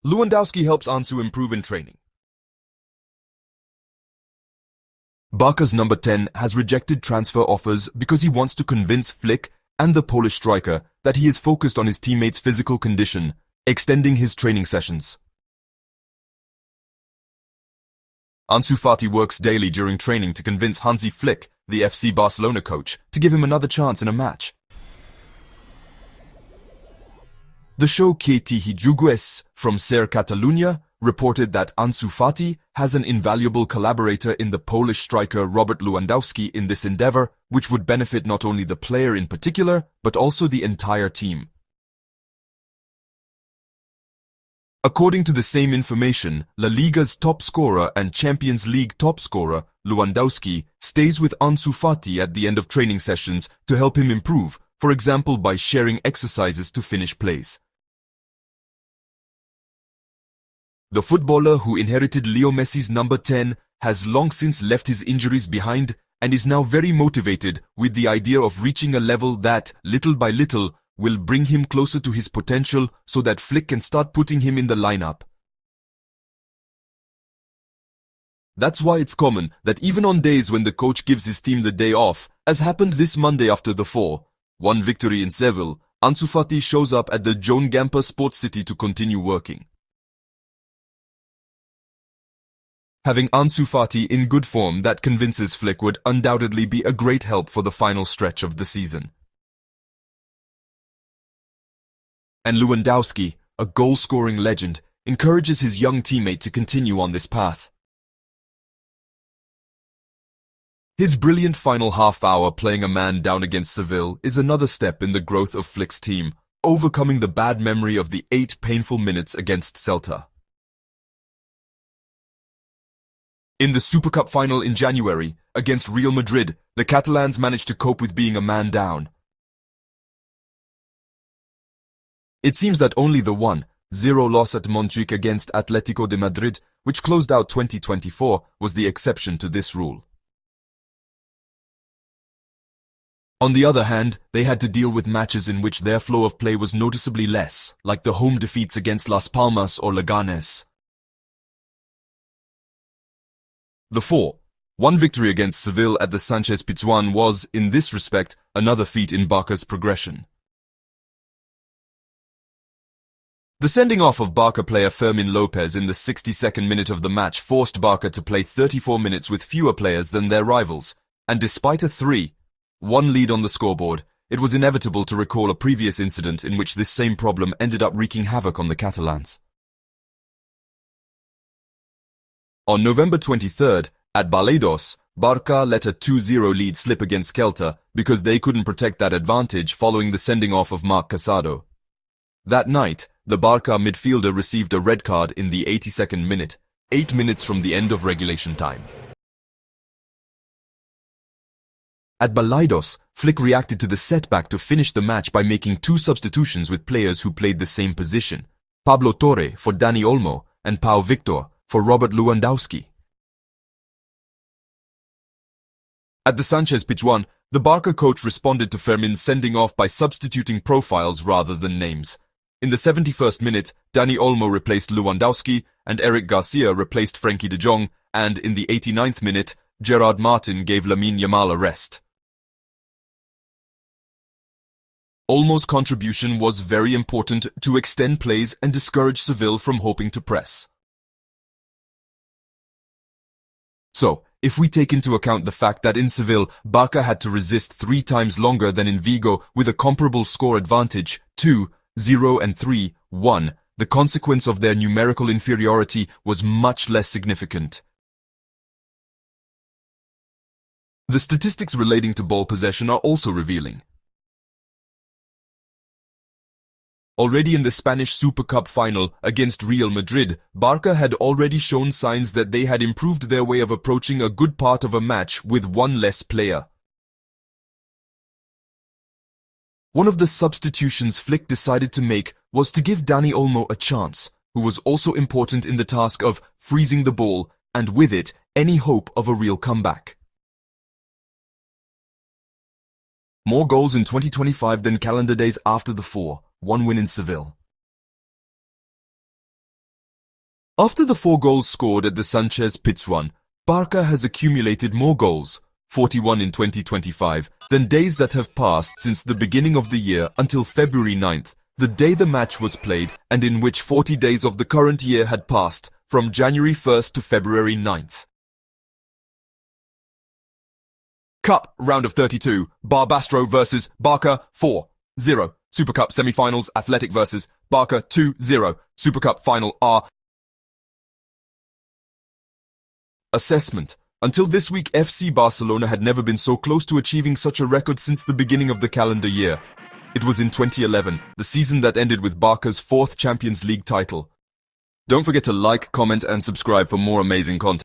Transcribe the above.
Lewandowski helps Ansu improve in training. Barca's number 10 has rejected transfer offers because he wants to convince Flick and the Polish striker that he is focused on his teammates' physical condition, extending his training sessions. Ansu Fati works daily during training to convince Hansi Flick, the FC Barcelona coach, to give him another chance in a match. The show Que Te Jugues from Ser Catalunya reported that Ansu Fati has an invaluable collaborator in the Polish striker Robert Lewandowski in this endeavor, which would benefit not only the player in particular, but also the entire team. According to the same information, La Liga's top scorer and Champions League top scorer, Lewandowski, stays with Ansu Fati at the end of training sessions to help him improve, for example by sharing exercises to finish plays. The footballer who inherited Leo Messi's number 10 has long since left his injuries behind and is now very motivated with the idea of reaching a level that, little by little, will bring him closer to his potential so that Flick can start putting him in the lineup. That's why it's common that even on days when the coach gives his team the day off, as happened this Monday after the 4-1 victory in Sevilla, Ansu Fati shows up at the Joan Gamper Sports City to continue working. Having Ansu Fati in good form that convinces Flick would undoubtedly be a great help for the final stretch of the season. And Lewandowski, a goal-scoring legend, encourages his young teammate to continue on this path. His brilliant final half-hour playing a man down against Seville is another step in the growth of Flick's team, overcoming the bad memory of the 8 painful minutes against Celta. In the Super Cup final in January, against Real Madrid, the Catalans managed to cope with being a man down. It seems that only the 1-0 loss at Montjuic against Atlético de Madrid, which closed out 2024, was the exception to this rule. On the other hand, they had to deal with matches in which their flow of play was noticeably less, like the home defeats against Las Palmas or Leganés. The 4-1 victory against Seville at the Sánchez Pizjuán was, in this respect, another feat in Barca's progression. The sending off of Barca player Fermín López in the 62nd minute of the match forced Barca to play 34 minutes with fewer players than their rivals, and despite a 3-1 lead on the scoreboard, it was inevitable to recall a previous incident in which this same problem ended up wreaking havoc on the Catalans. On November 23rd, at Balaidos, Barca let a 2-0 lead slip against Celta because they couldn't protect that advantage following the sending off of Marc Casado. That night, the Barca midfielder received a red card in the 82nd minute, 8 minutes from the end of regulation time. At Balaidos, Flick reacted to the setback to finish the match by making 2 substitutions with players who played the same position, Pablo Torre for Dani Olmo and Pau Victor for Robert Lewandowski. At the Sánchez Pizjuán, the Barca coach responded to Fermín's sending off by substituting profiles rather than names. In the 71st minute, Dani Olmo replaced Lewandowski and Eric Garcia replaced Frenkie de Jong, and in the 89th minute, Gerard Martin gave Lamine Yamal a rest. Olmo's contribution was very important to extend plays and discourage Seville from hoping to press. So, if we take into account the fact that in Seville, Barca had to resist 3 times longer than in Vigo with a comparable score advantage, 2-0 and 3-1, the consequence of their numerical inferiority was much less significant. The statistics relating to ball possession are also revealing. Already in the Spanish Super Cup final against Real Madrid, Barca had already shown signs that they had improved their way of approaching a good part of a match with 1 less player. One of the substitutions Flick decided to make was to give Dani Olmo a chance, who was also important in the task of freezing the ball, and with it, any hope of a real comeback. More goals in 2025 than calendar days after the 4-1 win in Seville. After the 4 goals scored at the Sanchez-Pizjuan, Barça has accumulated more goals, 41 in 2025, than days that have passed since the beginning of the year until February 9th, the day the match was played and in which 40 days of the current year had passed, from January 1st to February 9th. Cup Round of 32, Barbastro vs Barça 4-0. Super Cup semi-finals, Athletic vs Barça 2-0. Super Cup final R. Assessment. Until this week, FC Barcelona had never been so close to achieving such a record since the beginning of the calendar year. It was in 2011, the season that ended with Barca's 4th Champions League title. Don't forget to like, comment and subscribe for more amazing content.